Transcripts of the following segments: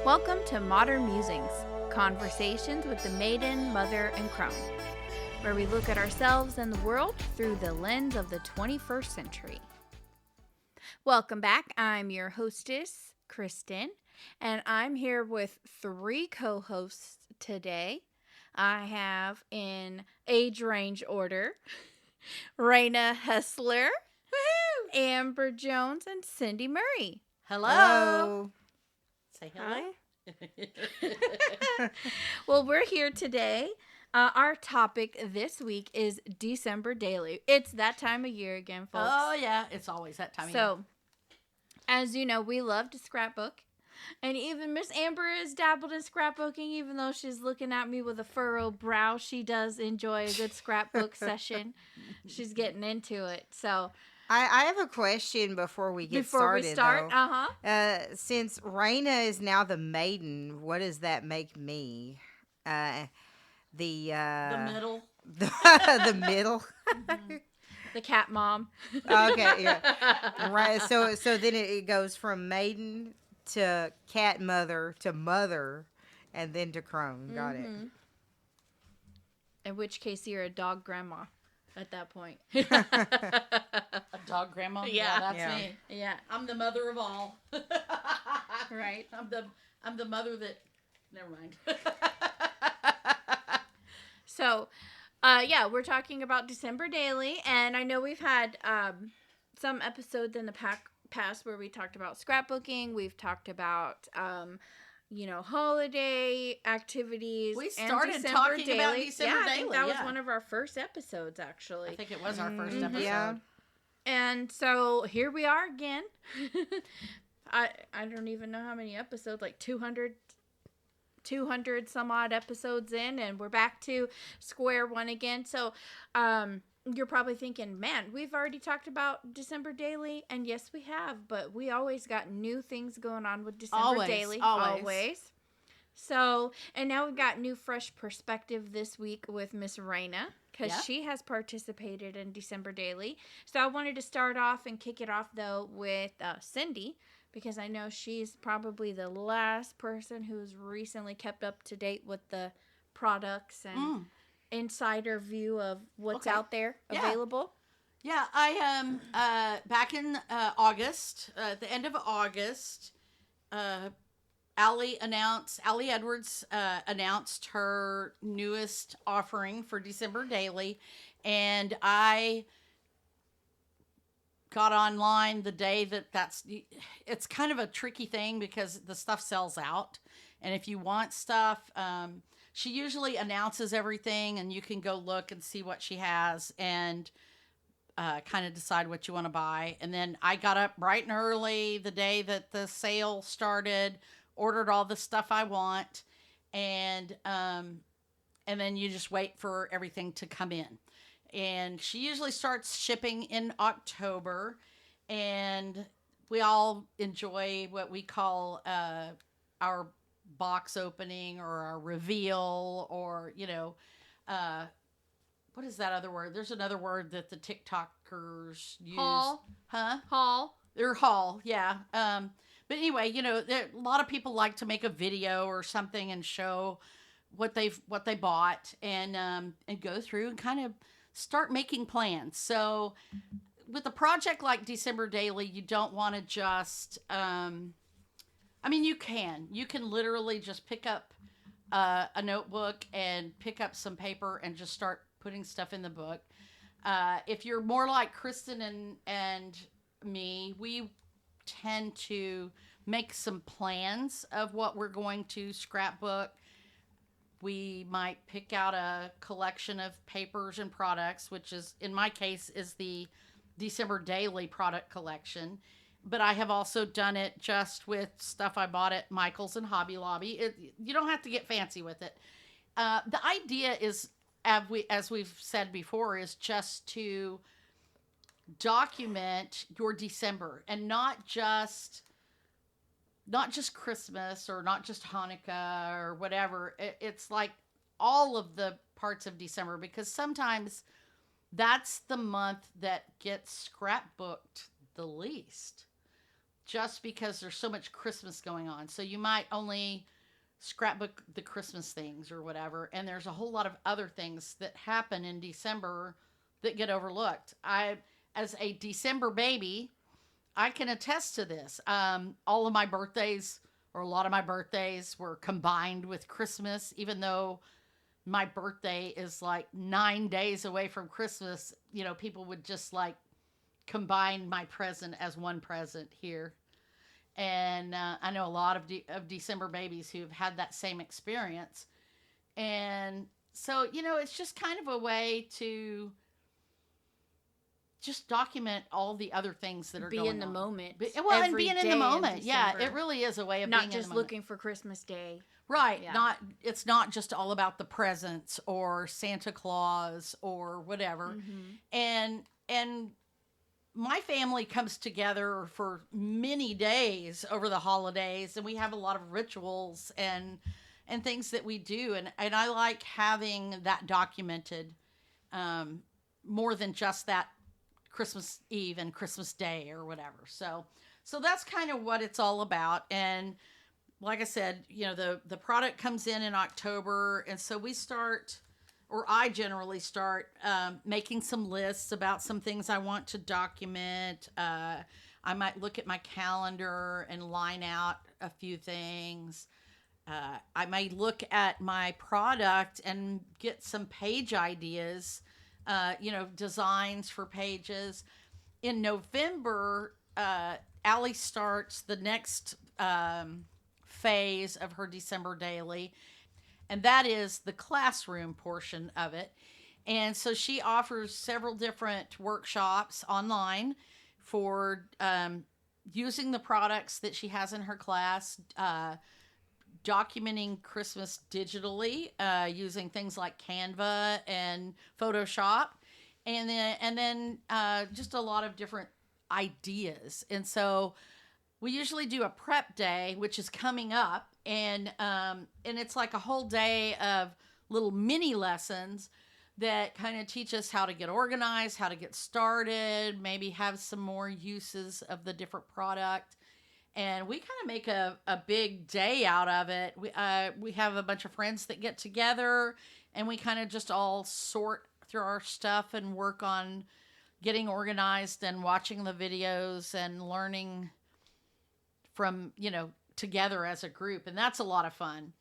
Welcome to Modern Musings, conversations with the maiden, mother, and crone, where we look at ourselves and the world through the lens of the 21st century. Welcome back. I'm your hostess, Kristen, and I'm here with three co-hosts today. I have in age range order Raina Hessler, Amber Jones, and Cindy Murray. Hello. Say hello. Hi. Well, we're here today. Our topic this week is December Daily. It's that time of year again, folks. Oh, yeah. It's always that time of year. So, as you know, we love to scrapbook. And even Miss Amber has dabbled in scrapbooking, even though she's looking at me with a furrowed brow. She does enjoy a good scrapbook session. She's getting into it. So, I have a question before we get started. Since Raina is now the maiden, what does that make me? The middle. The middle. Mm-hmm. The cat mom. Okay, yeah. Right. So then it goes from maiden to cat mother to mother, and then to crone. Got it. In which case, you're a dog grandma at that point. A dog grandma? Yeah. That's me. Yeah. I'm the mother of all. Right. I'm the mother that... Never mind. So, we're talking about December Daily, and I know we've had some episodes in the past where we talked about scrapbooking. We've talked about, holiday activities. We started talking about December Daily. I think that was one of our first episodes, actually. I think it was our first episode. Yeah. And so here we are again. I don't even know how many episodes, like 200 some odd episodes in, and we're back to square one again. So you're probably thinking, man, we've already talked about December Daily, and yes, we have, but we always got new things going on with December Daily. Always. So, and now we've got new fresh perspective this week with Miss Raina, because she has participated in December Daily. So I wanted to start off and kick it off, though, with Cindy, because I know she's probably the last person who's recently kept up to date with the products and insider view of what's out there available. Yeah, I am back in August, at the end of August, Allie Edwards announced her newest offering for December Daily, and I got online the day it's kind of a tricky thing because the stuff sells out, and if you want stuff, she usually announces everything, and you can go look and see what she has and kind of decide what you want to buy. And then I got up bright and early the day that the sale started, ordered all the stuff I want, and then you just wait for everything to come in. And she usually starts shipping in October, and we all enjoy what we call our box opening or our reveal, or what is that other word? There's another word that the TikTokers use. Haul. Huh? Haul. Their haul, yeah. But anyway, a lot of people like to make a video or something and show what they bought, and go through and kind of start making plans. So with a project like December Daily, you don't want to just, you can literally just pick up a notebook and pick up some paper and just start putting stuff in the book. If you're more like Kristen and me, we tend to make some plans of what we're going to scrapbook. We might pick out a collection of papers and products, which is, in my case, is the December Daily product collection. But I have also done it just with stuff I bought at Michael's and Hobby Lobby. You don't have to get fancy with it. The idea is, as we've said before, is just to document your December, and not just Christmas or not just Hanukkah or whatever. It's like all of the parts of December, because sometimes that's the month that gets scrapbooked the least. just because there's so much Christmas going on. So you might only scrapbook the Christmas things or whatever, and there's a whole lot of other things that happen in December that get overlooked. As a December baby, I can attest to this. All of my birthdays, or a lot of my birthdays, were combined with Christmas, even though my birthday is like 9 days away from Christmas. You know, people would just like combine my present as one present here. And I know a lot of December babies who've had that same experience. And so, you know, it's just kind of a way to just document all the other things that are going on. Be in the moment. And being in the moment. Yeah, it really is a way of being in the moment. Not just looking for Christmas Day. Right. Yeah. It's not just all about the presents or Santa Claus or whatever. Mm-hmm. And my family comes together for many days over the holidays, and we have a lot of rituals and things that we do. And I like having that documented more than just that Christmas Eve and Christmas Day or whatever. So that's kind of what it's all about. And like I said, you know, the product comes in October, and so we start, or I generally start making some lists about some things I want to document. I might look at my calendar and line out a few things. I might look at my product and get some page ideas, you know, designs for pages. In November, Allie starts the next phase of her December daily, and that is the classroom portion of it. And so she offers several different workshops online for using the products that she has in her class, documenting Christmas digitally, using things like Canva and Photoshop, and then just a lot of different ideas. And so we usually do a prep day, which is coming up, and it's like a whole day of little mini lessons that kind of teach us how to get organized, how to get started, maybe have some more uses of the different product. And we kind of make a big day out of it. We have a bunch of friends that get together, and we kind of just all sort through our stuff and work on getting organized and watching the videos and learning from, you know, together as a group. And that's a lot of fun.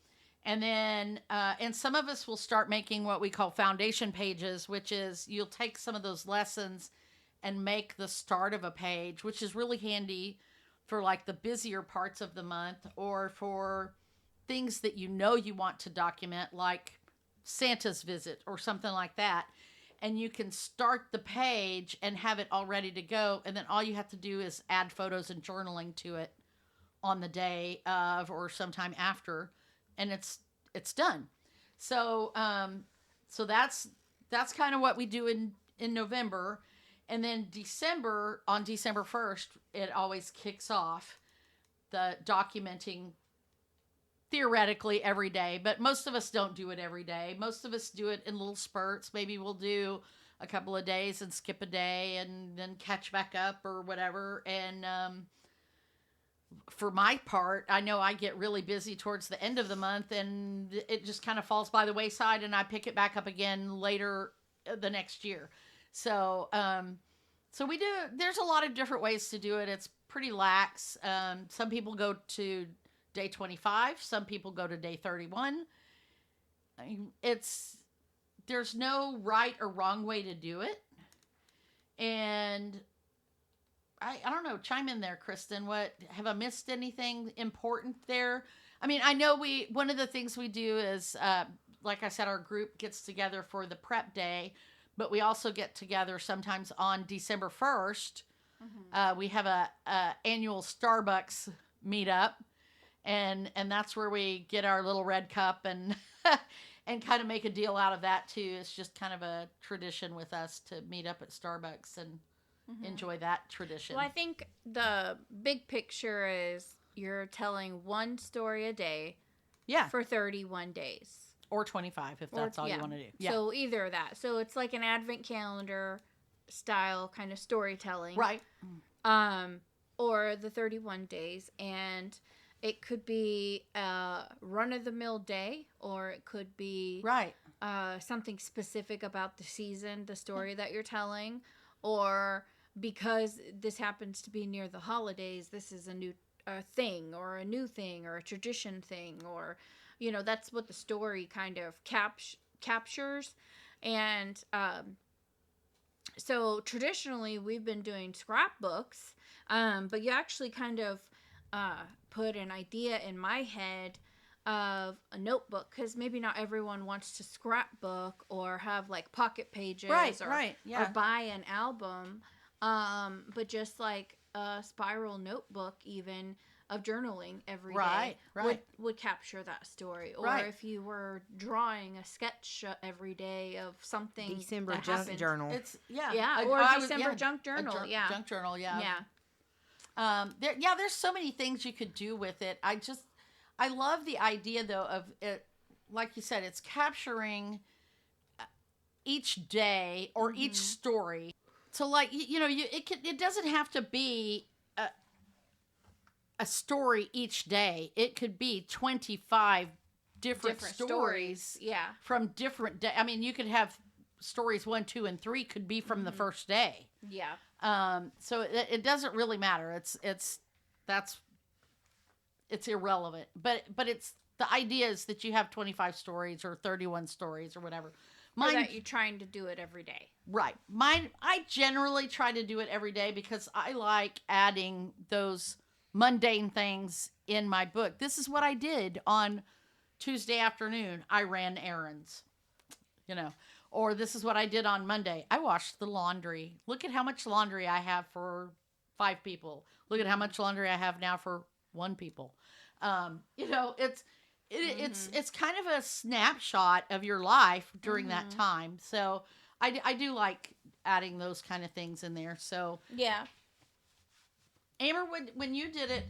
And then, and some of us will start making what we call foundation pages, which is you'll take some of those lessons and make the start of a page, which is really handy for like the busier parts of the month, or for things that you know you want to document, like Santa's visit or something like that. And you can start the page and have it all ready to go. And then all you have to do is add photos and journaling to it on the day of or sometime after, and it's done. So so that's kind of what we do in November. And then December, on December 1st, it always kicks off the documenting theoretically every day, but most of us don't do it every day. Most of us do it in little spurts. Maybe we'll do a couple of days and skip a day and then catch back up or whatever. And for my part, I know I get really busy towards the end of the month, and it just kind of falls by the wayside, and I pick it back up again later the next year. So, so we do, there's a lot of different ways to do it. It's pretty lax. Some people go to day 25. Some people go to day 31. I mean, there's no right or wrong way to do it. And I don't know, chime in there, Kristen. Have I missed anything important there? I mean, I know one of the things we do is, like I said, our group gets together for the prep day, but we also get together sometimes on December 1st. Mm-hmm. We have a annual Starbucks meetup, and that's where we get our little red cup and and kind of make a deal out of that too. It's just kind of a tradition with us to meet up at Starbucks and enjoy that tradition. Well, I think the big picture is you're telling one story a day, for 31 days. Or 25 if that's all you want to do. Yeah. So either of that. So it's like an advent calendar style kind of storytelling. Right. or the 31 days, and it could be a run-of-the-mill day, or it could be right. Something specific about the season, the story that you're telling, or because this happens to be near the holidays, this is a new thing, or a new thing, or a tradition thing, or, that's what the story kind of captures. And so traditionally we've been doing scrapbooks, but you actually kind of put an idea in my head of a notebook, because maybe not everyone wants to scrapbook or have like pocket pages, or buy an album, but just like a spiral notebook even of journaling every day would capture that story. Or if you were drawing a sketch every day of something, December junk journal. It's December junk journal. Junk journal. There's so many things you could do with it. I love the idea though of it, like you said, it's capturing each day or each story. So like it doesn't have to be a story each day. It could be 25 different stories. From different day. I mean, you could have stories 1, 2, and 3 could be from the first day. So it doesn't really matter. It's irrelevant. But it's the idea is that you have 25 stories or 31 stories or whatever. Or that you're trying to do it every day. Right. I generally try to do it every day because I like adding those mundane things in my book. This is what I did on Tuesday afternoon. I ran errands, or this is what I did on Monday. I washed the laundry. Look at how much laundry I have for 5 people. Look at how much laundry I have now for 1 people. It's kind of a snapshot of your life during that time. So I do like adding those kind of things in there. So yeah. Amber, when you did it,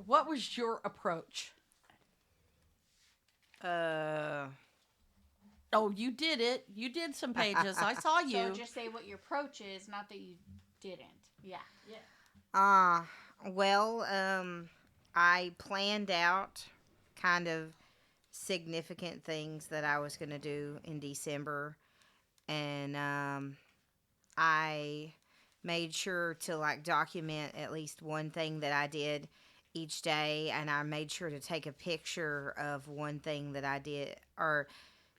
what was your approach? Oh, you did it. You did some pages. I saw you. So just say what your approach is, not that you didn't. Yeah. Well, I planned out kind of significant things that I was going to do in December, and I made sure to like document at least one thing that I did each day, and I made sure to take a picture of one thing that I did, or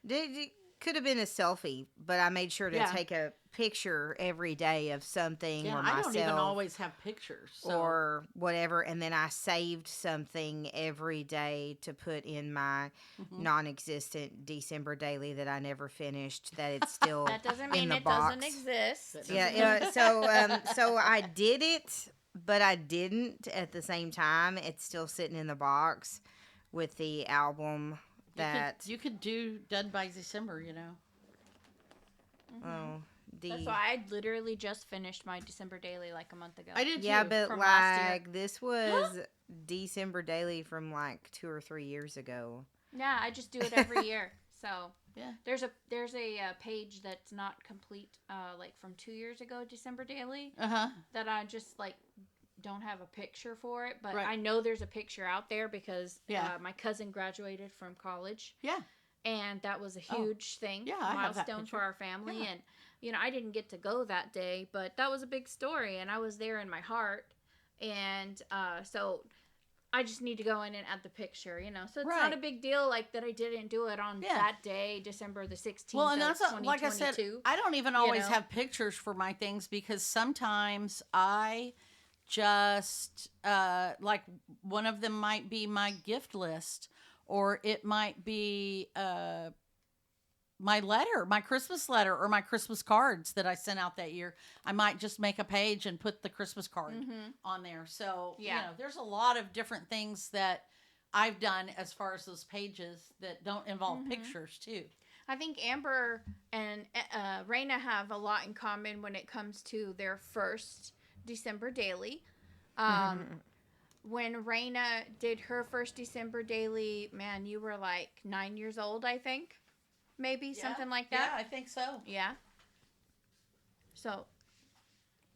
it could have been a selfie, but I made sure to take a picture every day of something or myself. I don't even always have pictures. Or whatever, and then I saved something every day to put in my non-existent December daily that I never finished, that it's still that doesn't mean in the it box. Doesn't exist. So I did it, but I didn't at the same time. It's still sitting in the box with the album that you could do done by December, That's why I literally just finished my December daily like a month ago. I did too. Yeah, but like this was December daily from like 2 or 3 years ago. Yeah, I just do it every year. So yeah, there's a page that's not complete, like from 2 years ago, December daily. That I just like don't have a picture for it, but I know there's a picture out there because my cousin graduated from college. Yeah. And that was a huge thing, milestone for our family. And, I didn't get to go that day, but that was a big story, and I was there in my heart. And so I just need to go in and add the picture, So it's not a big deal, like, that I didn't do it on that day, December the 16th, well, and that's like I said, I don't even always have pictures for my things because sometimes I just, like, one of them might be my gift list, or it might be my letter, my Christmas letter, or my Christmas cards that I sent out that year. I might just make a page and put the Christmas card on there. So, there's a lot of different things that I've done as far as those pages that don't involve pictures, too. I think Amber and Raina have a lot in common when it comes to their first December daily. When Raina did her first December daily, man, you were like 9 years old, I think. Maybe something like that. Yeah, I think so. Yeah. So,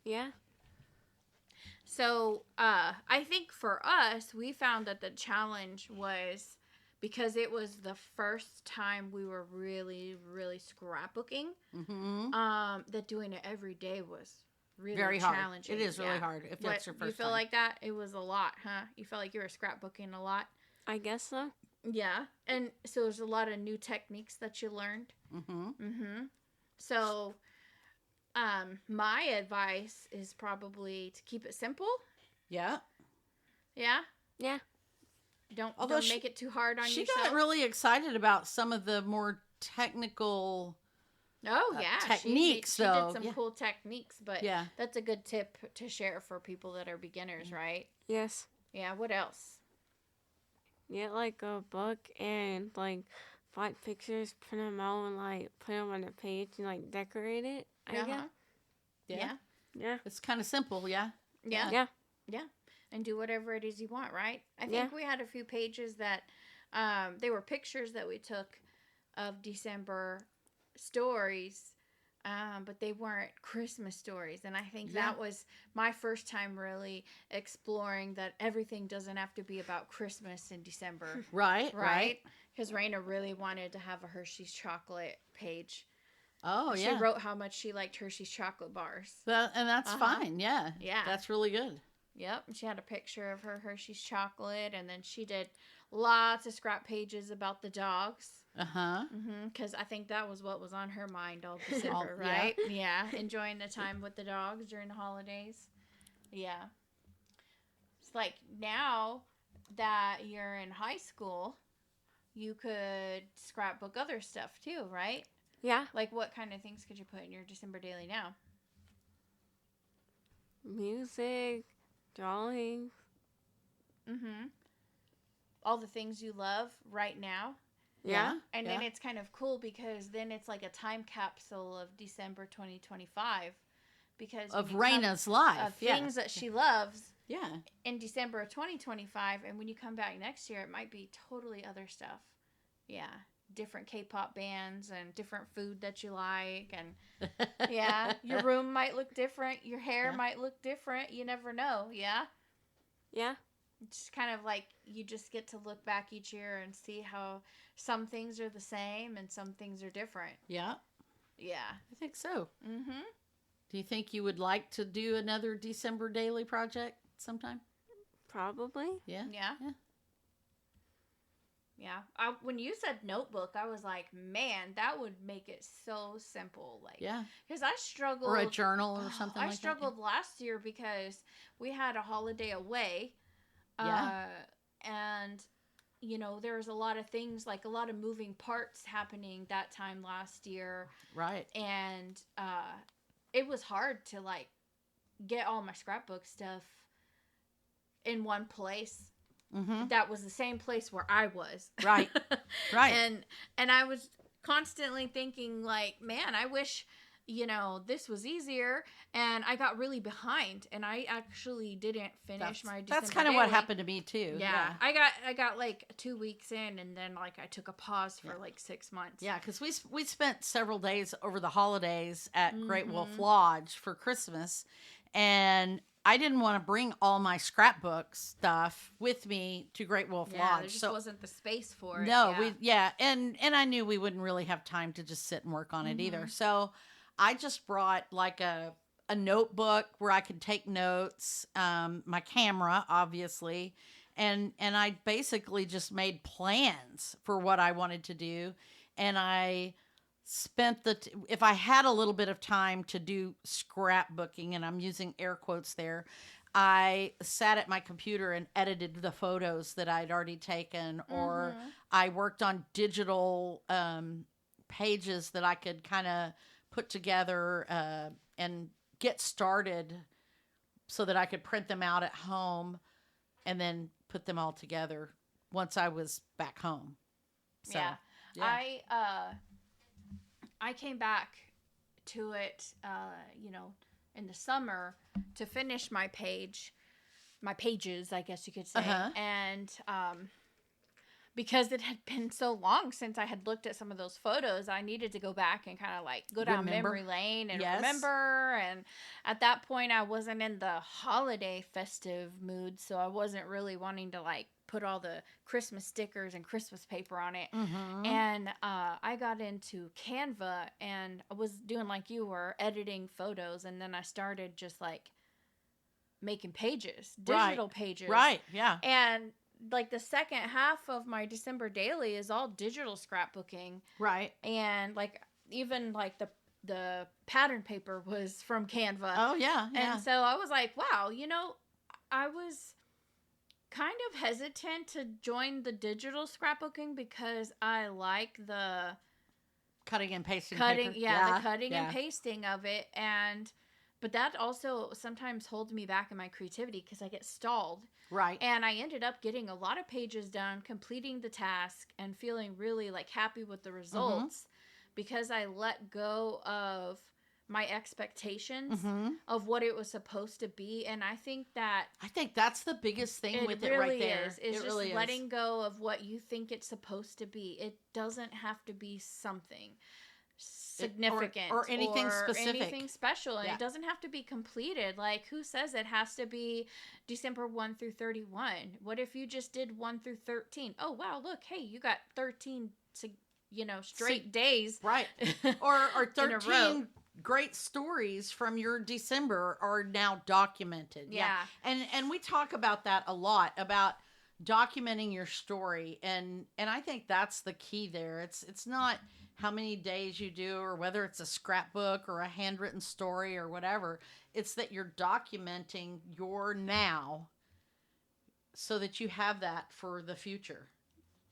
yeah. So I think for us, we found that the challenge was because it was the first time we were really, really scrapbooking. Mm-hmm. That doing it every day was really Very hard. challenging. It is really Yeah. hard if that's your You first feel time. like that? It was a lot, huh? You felt like you were scrapbooking a lot? I guess so. Yeah. And so there's a lot of new techniques that you learned. Mm-hmm. Mm-hmm. So, my advice is probably to keep it simple. Yeah. Yeah. Yeah. Although Don't make it too hard on She yourself. got really excited about some of the more technical. Oh yeah, techniques, She though. did some Yeah. cool techniques, but Yeah. that's a good tip to share for people that are beginners, right? Yes. Yeah. What else? Get like a book and like find pictures, print them out, and like put them on the page and like decorate it. I guess. Uh-huh. Yeah. Yeah. Yeah. It's kind of simple. Yeah. Yeah. Yeah. Yeah. And do whatever it is you want, right? I think Yeah. we had a few pages that they were pictures that we took of December stories, but they weren't Christmas stories. And I think Yeah. that was my first time really exploring that everything doesn't have to be about Christmas in December. Right. Right? Because Raina really wanted to have a Hershey's chocolate page. Oh She yeah. wrote how much she liked Hershey's chocolate bars. And that's Uh-huh. fine. Yeah. Yeah. That's really good. Yep. And she had a picture of her Hershey's chocolate. And then she did lots of scrap pages about the dogs. Uh-huh. Because I think that was what was on her mind all December, Yeah. right? Yeah. Enjoying the time with the dogs during the holidays. Yeah. It's like now that you're in high school, you could scrapbook other stuff too, right? Yeah. Like what kind of things could you put in your December daily now? Music, drawing. Mm-hmm. All the things you love right now. Yeah. And then yeah. it's kind of cool because then it's like a time capsule of December 2025 because Of when you come- Raina's life. of Yeah. things that she loves Yeah. in December of 2025, and when you come back next year, it might be totally other stuff. Yeah, different K-pop bands and different food that you like, and yeah, your room might look different, your hair Yeah. might look different. You never know. Yeah, Yeah. it's kind of like you just get to look back each year and see how some things are the same and some things are different. Yeah. Yeah. I think so. Mm-hmm. Do you think you would like to do another December daily project sometime? Probably. Yeah. Yeah. Yeah. Yeah. When you said notebook, I was like, man, that would make it so simple. Like, Yeah. because I struggled. Or a journal or something I like struggled last year because we had a holiday away. Yeah. And, you know, there was a lot of things, like a lot of moving parts happening that time last year. that. Right. And it was hard to, like, get all my scrapbook stuff in one place. Mm-hmm. That was the same place where I was. Right. Right. And I was constantly thinking like, man, I wish, you know, this was easier. And I got really behind and I actually didn't finish my December That's kind of what daily. happened to me too. Yeah. I got like 2 weeks in and then like I took a pause for like 6 months. Yeah, because we spent several days over the holidays at Great Wolf Mhm. Lodge for Christmas, and I didn't want to bring all my scrapbook stuff with me to Great Wolf Yeah, Lodge. there just So wasn't the space for it. no, yeah. and I knew we wouldn't really have time to just sit and work on it either. Mhm. So I just brought like a notebook where I could take notes, my camera, obviously, and I basically just made plans for what I wanted to do, and I spent if I had a little bit of time to do scrapbooking, and I'm using air quotes there, I sat at my computer and edited the photos that I'd already taken, or Mhm. I worked on digital pages that I could kind of put together and get started so that I could print them out at home and then put them all together once I was back home. So, yeah. I came back to it, you know, in the summer to finish my pages, I guess you could say. Uh-huh. And because it had been so long since I had looked at some of those photos, I needed to go back and kind of like go down Remember. memory lane and Yes. remember. And at that point, I wasn't in the holiday festive mood, so I wasn't really wanting to like put all the Christmas stickers and Christmas paper on it. Mm-hmm. And I got into Canva and I was doing like you were, editing photos, and then I started just like making pages, digital pages. Right. Yeah. And like the second half of my December daily is all digital scrapbooking, Right. and like even like the pattern paper was from Canva. Oh yeah. Yeah. And so I was like, wow, you know, I was kind of hesitant to join the digital scrapbooking because I like the Cutting and pasting. cutting, paper. the cutting and pasting of it, but that also sometimes holds me back in my creativity because I get stalled. Right. And I ended up getting a lot of pages done, completing the task, and feeling really like happy with the results because I let go of my expectations Mm-hmm. of what it was supposed to be. And I think that I think that's the biggest thing it with really it right there. is. It's it just really letting is. go of what you think it's supposed to be. It doesn't have to be something significant or anything specific. anything special, and Yeah. it doesn't have to be completed. Like, who says it has to be December 1 through 31? What if you just did 1 through 13? Oh wow, look, hey, you got 13 straight days. Right. Or In a row. 13 great stories from your December are now documented. Yeah. And we talk about that a lot, about documenting your story, and I think that's the key there. It's not how many days you do, or whether it's a scrapbook or a handwritten story or whatever. It's that you're documenting your now so that you have that for the future.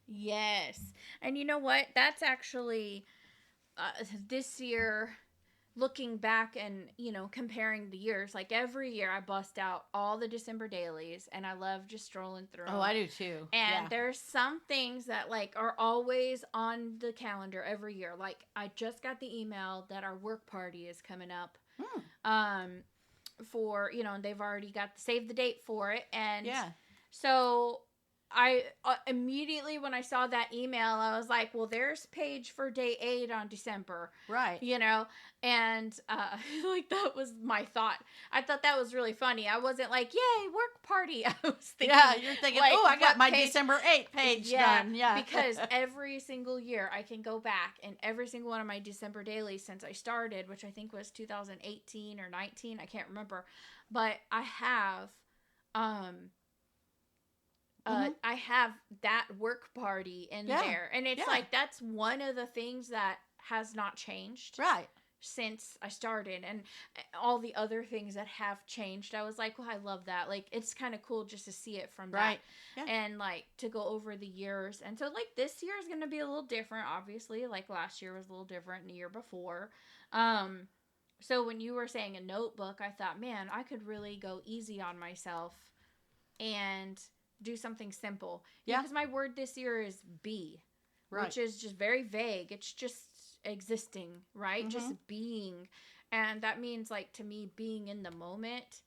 Yes. And you know what? That's actually this year, looking back and, comparing the years, like every year I bust out all the December dailies and I love just strolling through. Oh, I do too. And Yeah. there's some things that like are always on the calendar every year. Like I just got the email that our work party is coming up. For, and they've already got save the date for it. And Yeah. so I immediately, when I saw that email, I was like, well, there's page for day 8 on December, Right. and like that was my thought. I thought that was really funny. I wasn't like, yay, work party. I was thinking, Yeah, you're thinking, like, oh, I got what my page- December 8th page done. Yeah. because every single year I can go back and every single one of my December dailies since I started, which I think was 2018 or 19, I can't remember, but I have, I have that work party in Yeah. there. And it's Yeah. like, that's one of the things that has not changed Right. since I started. And all the other things that have changed, I was like, well, I love that. Like, it's kind of cool just to see it from Right. that. Yeah. And like to go over the years. And so like this year is going to be a little different, obviously. Like last year was a little different, and the year before. So when you were saying a notebook, I thought, man, I could really go easy on myself and do something simple. Yeah. Because my word this year is be, Right. which is just very vague. It's just existing, right? Just being. And that means, like, to me, being in the moment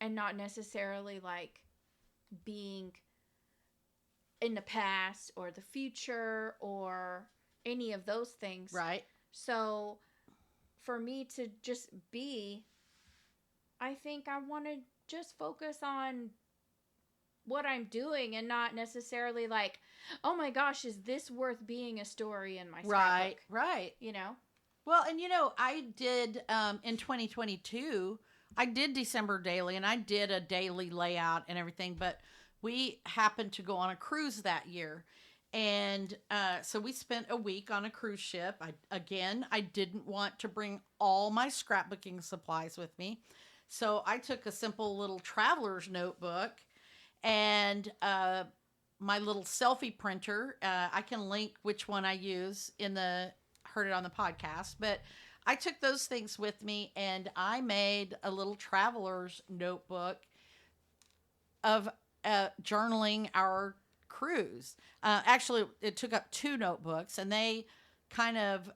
and not necessarily like being in the past or the future or any of those things. Right. So for me to just be, I think I want to just focus on what I'm doing and not necessarily like, oh my gosh, is this worth being a story in my Right. scrapbook? Right. Well, and I did in 2022, I did December daily, and I did a daily layout and everything, but we happened to go on a cruise that year. And so we spent a week on a cruise ship. I didn't want to bring all my scrapbooking supplies with me. So I took a simple little traveler's notebook and my little selfie printer. I can link which one I use in the Heard It on the Podcast. But I took those things with me, and I made a little traveler's notebook of journaling our cruise. Actually, it took up 2 notebooks, and they kind of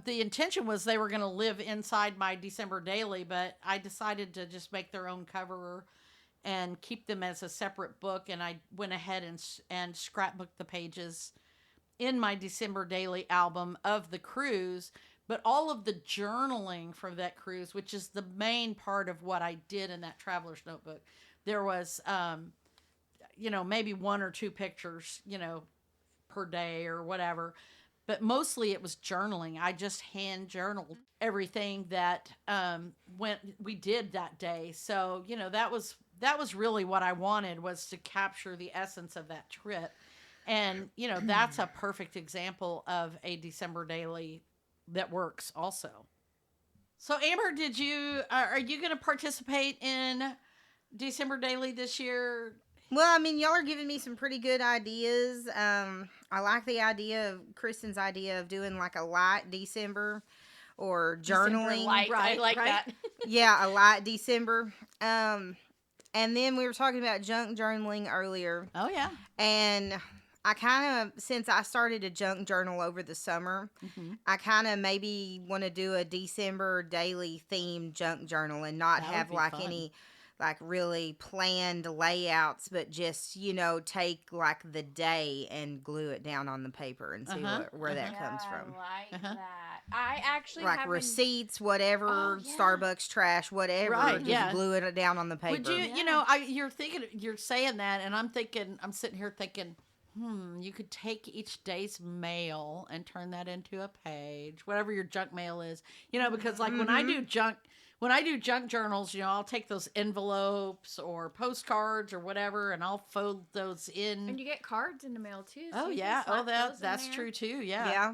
the intention was they were going to live inside my December daily, but I decided to just make their own cover and keep them as a separate book. And I went ahead and scrapbooked the pages in my December daily album of the cruise. But all of the journaling from that cruise, which is the main part of what I did in that traveler's notebook, there was, maybe 1 or 2 pictures, per day or whatever. But mostly it was journaling. I just hand journaled everything that we did that day. So, that was really what I wanted, was to capture the essence of that trip. And, that's a perfect example of a December daily that works also. So Amber, are you going to participate in December daily this year? Well, I mean, y'all are giving me some pretty good ideas. I like the idea of Kristen's idea of doing like a light December or journaling. Light. I like that. Yeah, a light December. And then we were talking about junk journaling earlier. Oh, yeah. And I kind of, since I started a junk journal over the summer, I kind of maybe want to do a December daily themed junk journal and not That have would be like fun. any like really planned layouts, but just, take like the day and glue it down on the paper and see where that comes from. I like that. I actually Like haven't... receipts, whatever, Oh, yeah. Starbucks trash, whatever. Right, just yeah. glue it down on the paper. Would you, you're saying that, and I'm sitting here thinking, you could take each day's mail and turn that into a page, whatever your junk mail is, because like when I do junk journals, I'll take those envelopes or postcards or whatever, and I'll fold those in. And you get cards in the mail too. So Oh you yeah. can Oh, slap those in that's there. true too. Yeah. Yeah.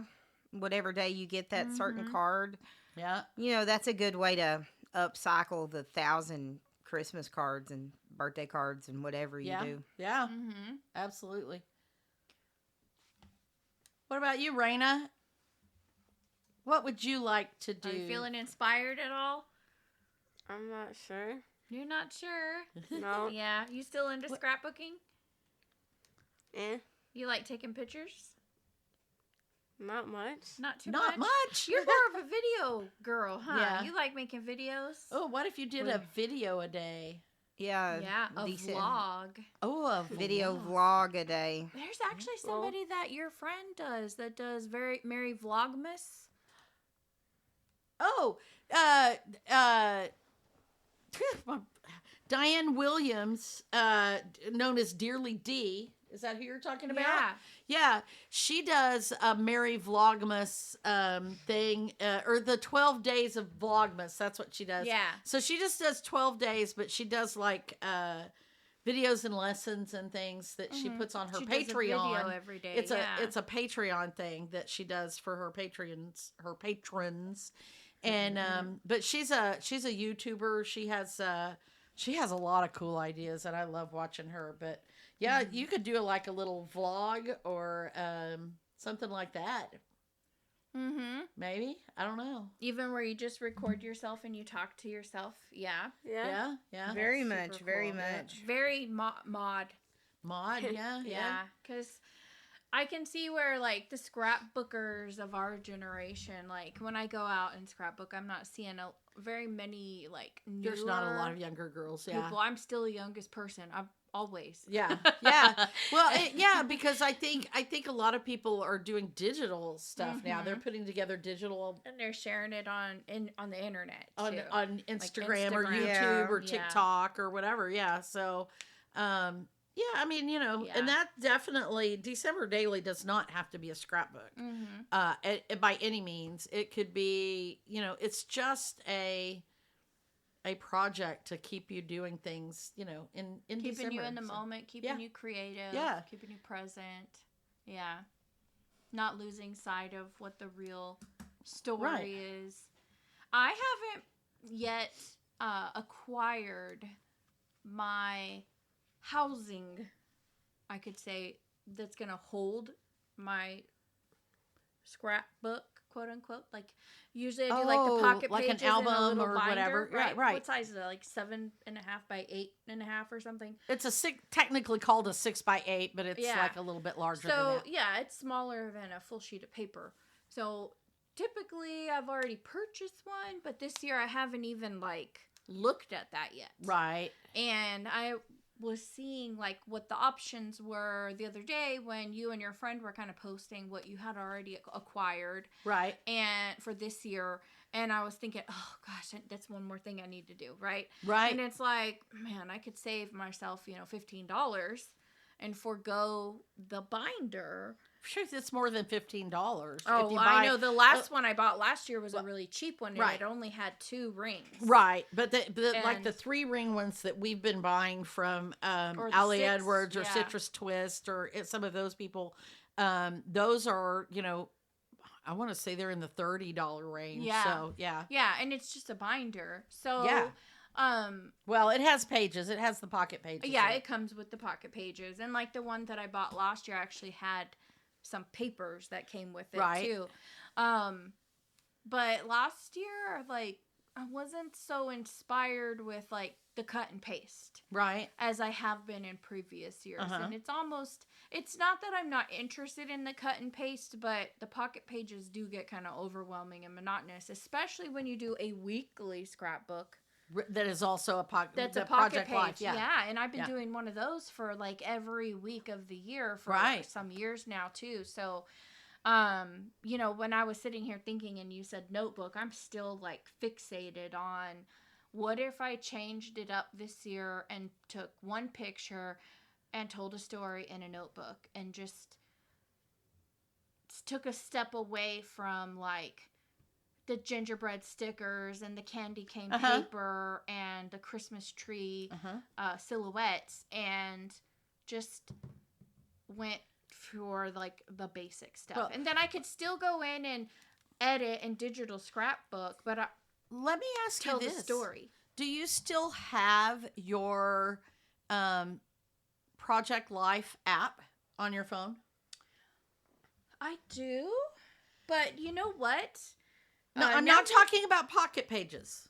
Whatever day you get that certain card. Yeah. That's a good way to upcycle the 1,000 Christmas cards and birthday cards and whatever you Yeah. do. Yeah. Mm-hmm. Absolutely. What about you, Raina? What would you like to do? Are you feeling inspired at all? I'm not sure. You're not sure? No. Yeah. You still into scrapbooking? Eh. You like taking pictures? Not much. Not too Not much. much. You're more of a video girl, huh? Yeah. You like making videos? Oh, what if you did a video a day? Yeah. Yeah, a decent vlog. Oh, a Video vlog. vlog a day. There's actually somebody that your friend does that does very Merry Vlogmas. Oh, Diane Williams, known as Dearly D. Is that who you're talking about? Yeah. Yeah, she does a Merry Vlogmas thing, or the 12 days of Vlogmas. That's what she does. Yeah. So she just does 12 days, but she does like videos and lessons and things that she puts on her She does a Patreon. video every day. It's yeah. a Patreon thing that she does for her patrons. And but she's a YouTuber. She has a lot of cool ideas, and I love watching her. But yeah, you could do like a little vlog or something like that. Mm-hmm. Maybe, I don't know. Even where you just record yourself and you talk to yourself. Yeah. Yeah. Yeah. Very super much, very cool. much. Very mod. Mod, yeah. Yeah, because I can see where like the scrapbookers of our generation, like when I go out and scrapbook, I'm not seeing very many like newer There's not a lot of younger girls. Yeah. people. I'm still the youngest person. I'm always. Yeah, yeah. Well, because I think a lot of people are doing digital stuff now. They're putting together digital And they're sharing it on the internet on too. Instagram or Instagram. YouTube Yeah. or Yeah. TikTok or whatever. Yeah. So, yeah. I mean, Yeah. and that definitely December Daily does not have to be a scrapbook. Mm-hmm. By any means, it could be. It's just a project to keep you doing things. In Keeping December, you in the so. moment, keeping Yeah. you creative, Yeah. keeping you present. Yeah. Not losing sight of what the real story Right. is. I haven't yet acquired my housing, I could say, that's going to hold my scrapbook, quote unquote. Like, usually I do like Oh, the pocket like an pages in a album little or binder, whatever. Right. Right. What size is it? Like 7.5 by 8.5 or something. It's technically called a 6x8, but it's Yeah. like a little bit larger than So that. yeah, it's smaller than a full sheet of paper. So typically I've already purchased one, but this year I haven't even like looked at that yet. Right. And I was seeing like what the options were the other day when you and your friend were kind of posting what you had already acquired Right. and for this year. And I was thinking, oh gosh, that's one more thing I need to do, right? Right. And it's like, man, I could save myself, $15 and forego the binder. Sure, it's more than $15. Oh, if you I buy, know. The last one I bought last year was a well, really cheap one. And right. it only had 2 rings. Right, but like And- the 3-ring ones that we've been buying from Or the Ali 6, Edwards or yeah. Citrus Twist or some of those people, those are, I want to say they're in the $30 range. Yeah. So yeah. Yeah, and it's just a binder. So, Yeah. Well, it has pages. It has the pocket pages. yeah, in it comes with the pocket pages. And like the one that I bought last year actually had some papers that came with it Right. too. But last year, like, I wasn't so inspired with like the cut and paste Right. as I have been in previous years. Uh-huh. And it's not that I'm not interested in the cut and paste, but the pocket pages do get kind of overwhelming and monotonous, especially when you do a weekly scrapbook. That is also a pocket. That's the a pocket Project page. Life, Yeah. And I've been Yeah. doing one of those for like every week of the year for Right. some years now too. So, when I was sitting here thinking and you said notebook, I'm still like fixated on what if I changed it up this year and took one picture and told a story in a notebook and just took a step away from like the gingerbread stickers and the candy cane Uh-huh. paper and the Christmas tree Uh-huh. silhouettes and just went for like the basic stuff. Well- and then I could still go in and edit and digital scrapbook, but I Let me ask tell you the this. story. Do you still have your Project Life app on your phone? I do, but you know what? No, I'm now not talking about pocket pages.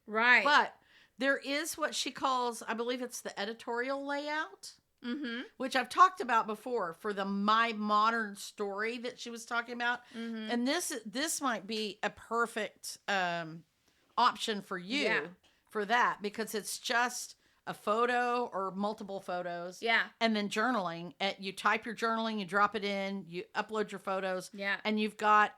Right. But there is what she calls, I believe it's the editorial layout, mm-hmm. which I've talked about before for the My Modern Story that she was talking about. Mm-hmm. And this might be a perfect option for you Yeah. for that, because it's just a photo or multiple photos. Yeah. And then journaling. You type your journaling, you drop it in, you upload your photos, Yeah. and you've got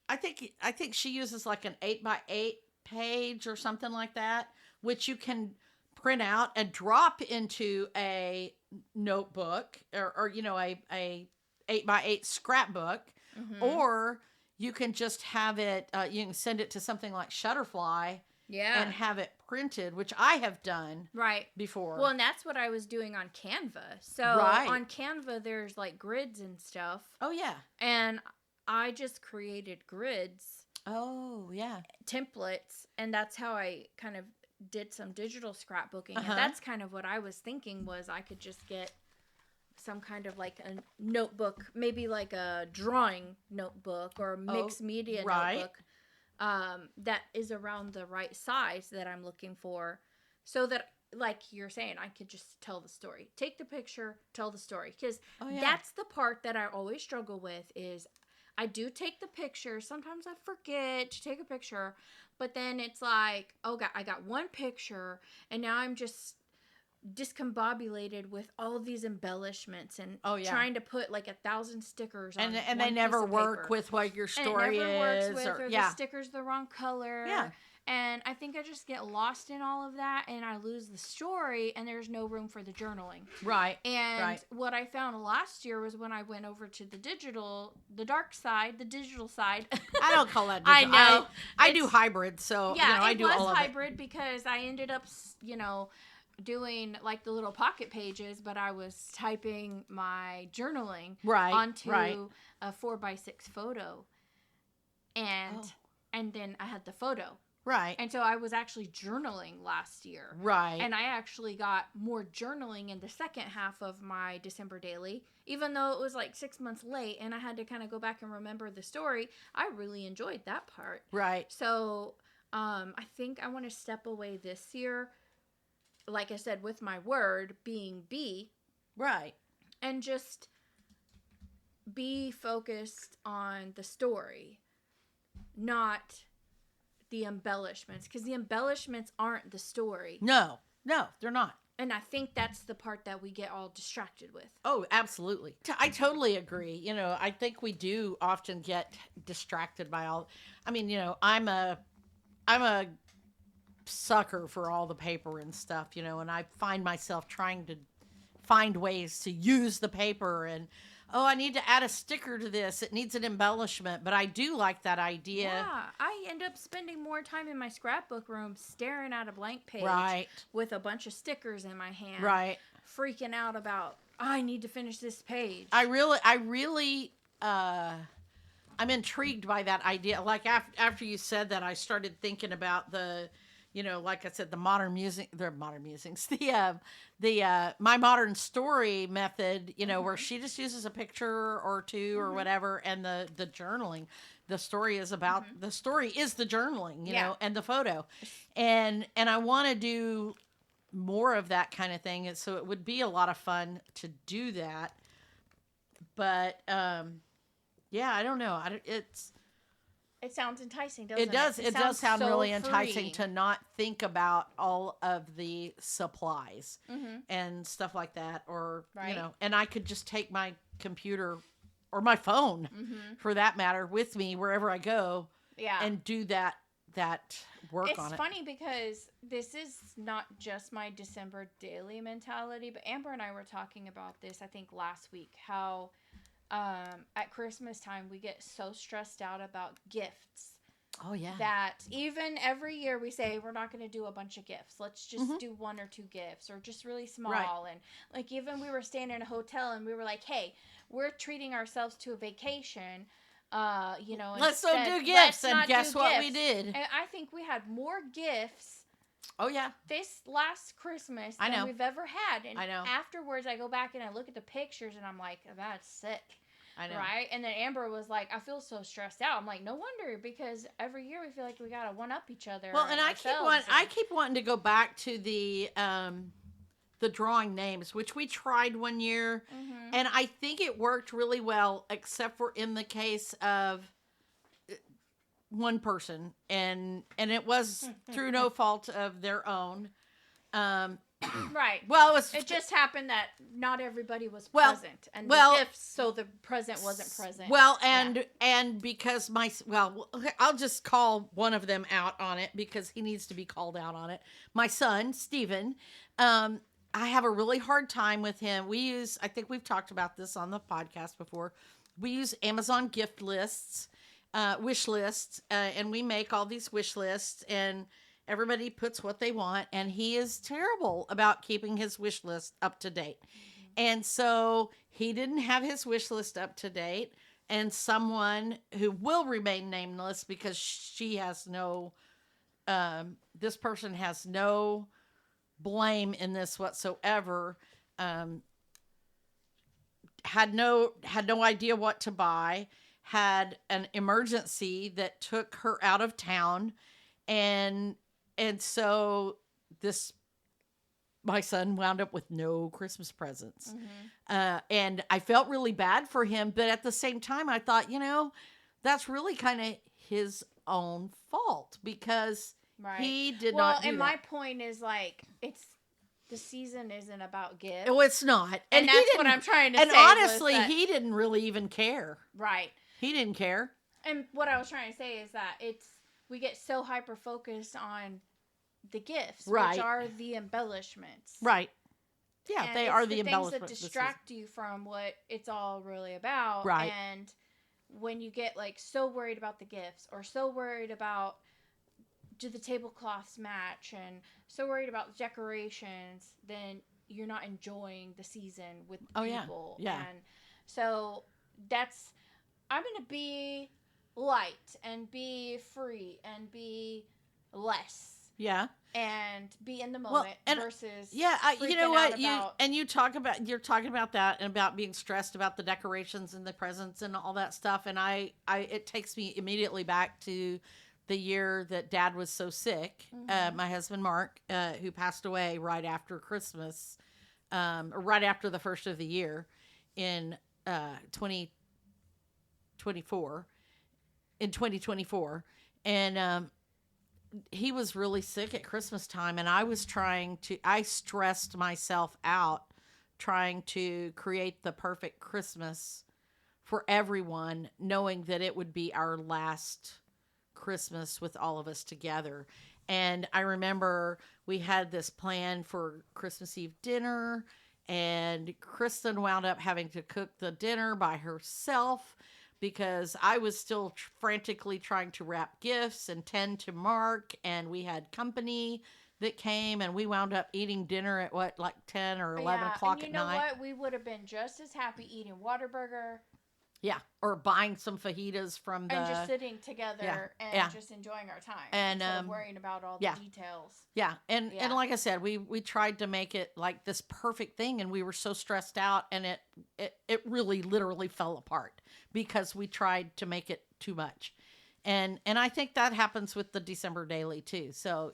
I think she uses like an 8x8 page or something like that, which you can print out and drop into a notebook or a 8x8 scrapbook, Mm-hmm. or you can just have it. You can send it to something like Shutterfly Yeah. and have it printed, which I have done right. before. Well, and that's what I was doing on Canva. So Right. on Canva, there's like grids and stuff. oh yeah, And I just created grids, oh yeah, templates, and that's how I kind of did some digital scrapbooking. Uh-huh. And that's kind of what I was thinking was I could just get some kind of like a notebook, maybe like a drawing notebook or a mixed media right. notebook that is around the right size that I'm looking for, so that like you're saying, I could just tell the story, take the picture, tell the story. Because Oh, yeah. that's the part that I always struggle with is I do take the picture. Sometimes I forget to take a picture, but then it's like, oh God, I got one picture and now I'm just discombobulated with all of these embellishments and Oh, yeah. trying to put like 1,000 stickers on and one they never piece of work paper. with what your And story it never works is, with, or yeah, the sticker's the wrong color. Yeah. And I think I just get lost in all of that and I lose the story and there's no room for the journaling. right. And Right. what I found last year was when I went over to the digital side. I don't call that. I Digital. know. I do It's- hybrid, so Yeah, I it do was all of it. hybrid because I ended up, doing like the little pocket pages, but I was typing my journaling Right. onto right. a 4x6 photo. And Oh. and then I had the photo. Right. And so I was actually journaling last year. right. And I actually got more journaling in the second half of my December daily, even though it was like 6 months late and I had to kind of go back and remember the story. I really enjoyed that part. right. So I think I want to step away this year, like I said, with my word being B, Right. and just be focused on the story, not the embellishments, because the embellishments aren't the story. No, they're not. And I think that's the part that we get all distracted with. Oh, absolutely. I totally agree. You know, I think we do often get distracted by all. I mean, you know, I'm a sucker for all the paper and stuff, you know, and I find myself trying to find ways to use the paper and, oh, I need to add a sticker to this. It needs an embellishment, but I do like that idea. Yeah, I end up spending more time in my scrapbook room staring at a blank page Right. with a bunch of stickers in my hand. Right. Freaking out about, I need to finish this page. I really, I'm intrigued by that idea. Like after you said that, I started thinking about the, you know, like I said, the modern musings, the My Modern Story method, you know, where she just uses a picture or two or whatever, and the journaling. The story is about the story is the journaling, you know, and the photo, and I want to do more of that kind of thing, and so it would be a lot of fun to do that. But yeah, I don't know. It sounds enticing, doesn't it? It does. It does sound so really enticing freeing. to not think about all of the supplies and stuff like that, or you Right. know. And I could just take my computer or my phone, for that matter, with me wherever I go, Yeah. and do that work It's on it. funny because this is not just my December daily mentality, but Amber and I were talking about this, I think, last week, how at Christmas time we get so stressed out about gifts Oh yeah. that even every year we say we're not going to do a bunch of gifts. Let's just do one or two gifts, or just really small. Right. And like, even we were staying in a hotel and we were like, hey, we're treating ourselves to a vacation. You know, Let's not instead, do gifts, let's and not guess do what we gifts. did? And I think we had more gifts Oh yeah. this last Christmas I than know. we've ever had. And I know. afterwards I go back and I look at the pictures and I'm like, that's sick. I know. Right? And then Amber was like, I feel so stressed out. I'm like, no wonder, because every year we feel like we gotta one up each other. Well, and I keep wanting to go back to the drawing names, which we tried one year, and I think it worked really well, except for in the case of one person, and it was through no fault of their own. Right. Well, It just happened that not everybody was Well- present, and well- the gifts, so the present wasn't present. Well, and because I'll just call one of them out on it, because he needs to be called out on it. My son, Steven, I have a really hard time with him. I think we've talked about this on the podcast before. We use Amazon gift lists, wish lists, and we make all these wish lists, and everybody puts what they want, and he is terrible about keeping his wish list up to date. And so he didn't have his wish list up to date, and someone who will remain nameless, because she has this person has no blame in this whatsoever, had no idea what to buy, had an emergency that took her out of town, and so my son wound up with no Christmas presents. And I felt really bad for him, but at the same time I thought, that's really kind of his own fault, because right. he did well, not do and that. my point is, like, the season isn't about gifts. Oh, it's not. And he that's didn't- what I'm trying to And say. was honestly, that- he didn't really even care. right. He didn't care. And what I was trying to say is that we get so hyper focused on the gifts, Right. which are the embellishments. Right. Yeah, And they it's are the things embellishments. that This is- distract you from what it's all really about. Right. And when you get, like, so worried about the gifts, or so worried about, do the tablecloths match, and so worried about decorations, then you're not enjoying the season with Oh, yeah. people. Yeah. And so I'm going to be light and be free and be less Yeah. and be in the Well, moment and- versus Yeah, you know freaking what? out You're about- talking about that, and about being stressed about the decorations and the presents and all that stuff, and it takes me immediately back to the year that Dad was so sick. My husband Mark, who passed away right after Christmas, or right after the first of the year in 2024, and he was really sick at Christmas time, and I stressed myself out trying to create the perfect Christmas for everyone, knowing that it would be our last Christmas with all of us together. And I remember we had this plan for Christmas Eve dinner, and Kristen wound up having to cook the dinner by herself because I was still frantically trying to wrap gifts and tend to Mark, and we had company that came, and we wound up eating dinner at like 10 or 11 o'clock and at you know night. what? We would have been just as happy eating Whataburger Yeah, or buying some fajitas from the and just sitting together and yeah. just enjoying our time And, instead of worrying about all the yeah. details. Yeah, and Yeah. and like I said, we tried to make it like this perfect thing, and we were so stressed out, and it really literally fell apart because we tried to make it too much, and I think that happens with the December Daily too. So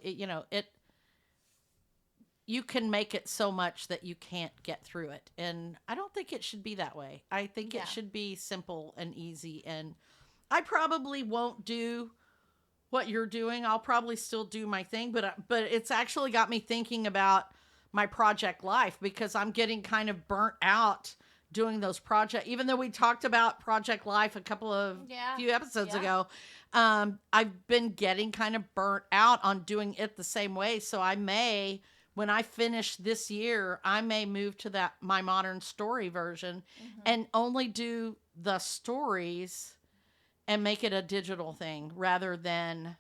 you can make it so much that you can't get through it, and I don't think it should be that way. I think Yeah. it should be simple and easy, and I probably won't do what you're doing. I'll probably still do my thing, but it's actually got me thinking about my project life because I'm getting kind of burnt out doing those projects. Even though we talked about Project Life a couple of few episodes Yeah. ago, I've been getting kind of burnt out on doing it the same way. So I may, when I finish this year, I may move to my modern story version and only do the stories and make it a digital thing rather than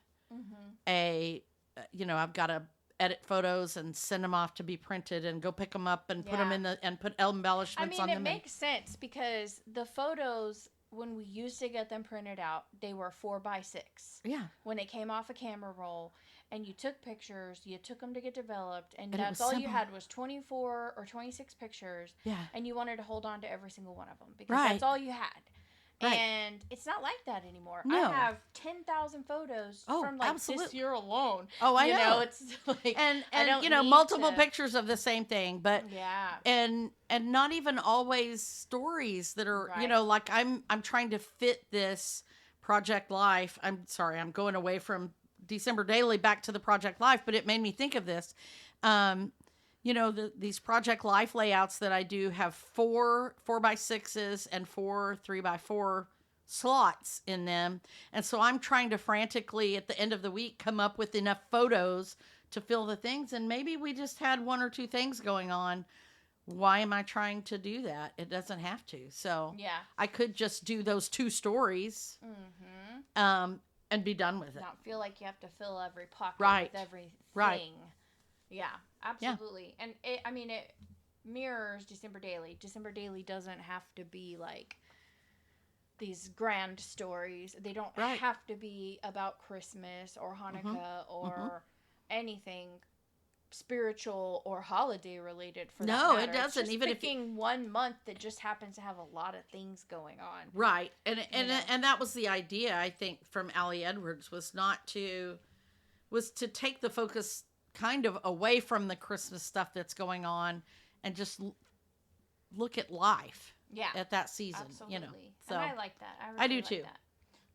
I've got to edit photos and send them off to be printed and go pick them up and put them in and put embellishments on them. It makes sense because the photos, when we used to get them printed out, they were 4x6. Yeah. When it came off a camera roll and you took pictures, you took them to get developed, and And it that's was all you simple. had was 24 or 26 pictures, Yeah. and you wanted to hold on to every single one of them because Right. that's all you had. Right. And it's not like that anymore. No. I have 10,000 photos Oh, from like absolutely. this year alone. Oh, I you know. It's like And I don't need multiple to- pictures of the same thing, but Yeah. and not even always stories that are Right. like I'm trying to fit this Project Life. I'm sorry, I'm going away from December Daily back to the Project Life, but it made me think of this. These Project Life layouts that I do have 4x6s and 4 3x4 slots in them, and so I'm trying to frantically at the end of the week come up with enough photos to fill the things, and maybe we just had one or two things going on. Why am I trying to do that? It doesn't have to. So Yeah. I could just do those 2 stories and be done with it. Not feel like you have to fill every pocket Right. with everything. Right. Yeah, absolutely. And it mirrors December Daily. December Daily doesn't have to be like these grand stories. They don't Right. have to be about Christmas or Hanukkah or anything spiritual or holiday related for that No, it matter. doesn't. It's just Even if picking one month that just happens to have a lot of things going on. Right. And know? and that was the idea, I think, from Allie Edwards was to take the focus kind of away from the Christmas stuff that's going on and just look at life Yeah. at that season, Absolutely. So And I like that. I really I do like too. That.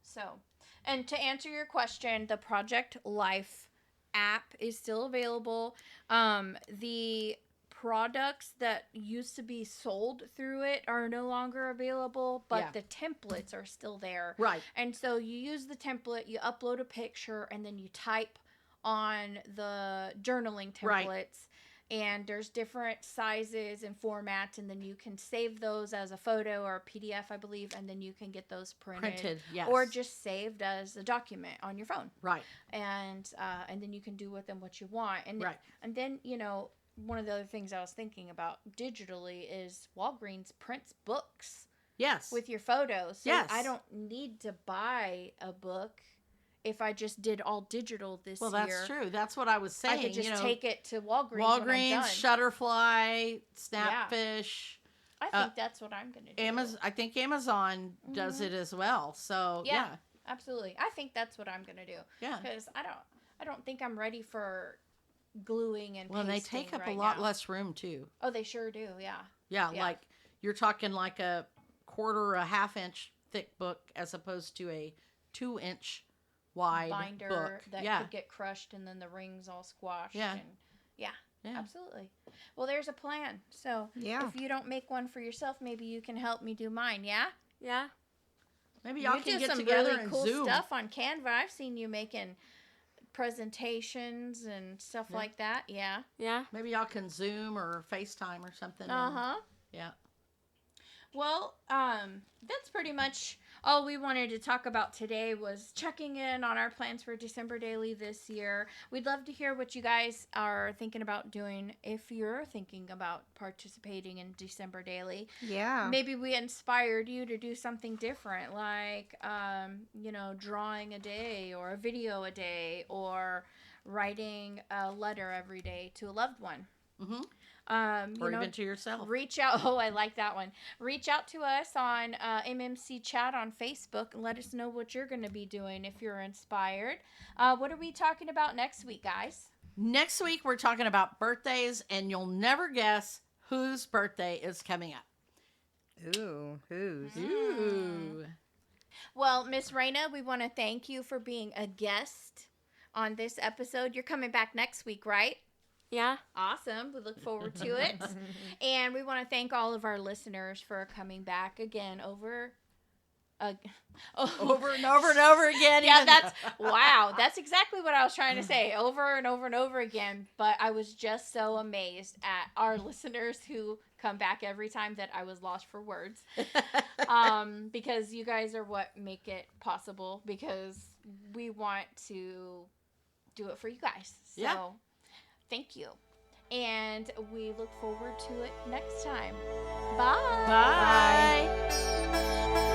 So, and to answer your question, the Project Life app is still available. The products that used to be sold through it are no longer available, but Yeah. the templates are still there. Right. And so you use the template, you upload a picture, and then you type on the journaling templates. Right. And there's different sizes and formats, and then you can save those as a photo or a PDF, I believe, and then you can get those printed, Yes. or just saved as a document on your phone, Right. and then you can do with them what you want. And Right. and then one of the other things I was thinking about digitally is Walgreens prints books Yes. with your photos. So Yes. I don't need to buy a book if I just did all digital this Well, year. that's true. That's what I was saying. I could just take it to Walgreens. When I'm Walgreens, done. Shutterfly, Snapfish, I think that's what I'm gonna do. Amazon. I think Amazon does it as well. So yeah, Absolutely. I think that's what I'm gonna do. yeah. Because I don't think I'm ready for gluing and Well, and they pasting take up right a lot now. less room too. Oh, they sure do. Yeah. Yeah, Yeah. like you're talking like a quarter or a half inch thick book as opposed to a 2-inch wide binder book. that Yeah. could get crushed and then the rings all squashed. Yeah. And yeah, Yeah. absolutely. Well, there's a plan. So Yeah. if you don't make one for yourself, maybe you can help me do mine. Yeah. Yeah. Maybe y'all You can do get some together really and cool Zoom. stuff on Canva. I've seen you making presentations and stuff Yeah. like that. Yeah. Yeah. Maybe y'all can Zoom or FaceTime or something. Uh and- huh. Yeah. Well, that's pretty much all we wanted to talk about today was checking in on our plans for December Daily this year. We'd love to hear what you guys are thinking about doing if you're thinking about participating in December Daily. Yeah. Maybe we inspired you to do something different, like, drawing a day or a video a day or writing a letter every day to a loved one. Mm-hmm. You Or know, even to yourself. reach out. Oh, I like that one. Reach out to us on MMC Chat on Facebook and let us know what you're going to be doing if you're inspired. What are we talking about next week, guys? Next week, we're talking about birthdays, and you'll never guess whose birthday is coming up. Ooh, who's? Ooh. Well, Miss Raina, we want to thank you for being a guest on this episode. You're coming back next week, right? Yeah. Awesome. We look forward to it. And we want to thank all of our listeners for coming back again over and Over and over again. Yeah, even- that's wow. That's exactly what I was trying to say over and over and over again. But I was just so amazed at our listeners who come back every time that I was lost for words. Because you guys are what make it possible because we want to do it for you guys. So Yeah. thank you. And we look forward to it next time. Bye. Bye.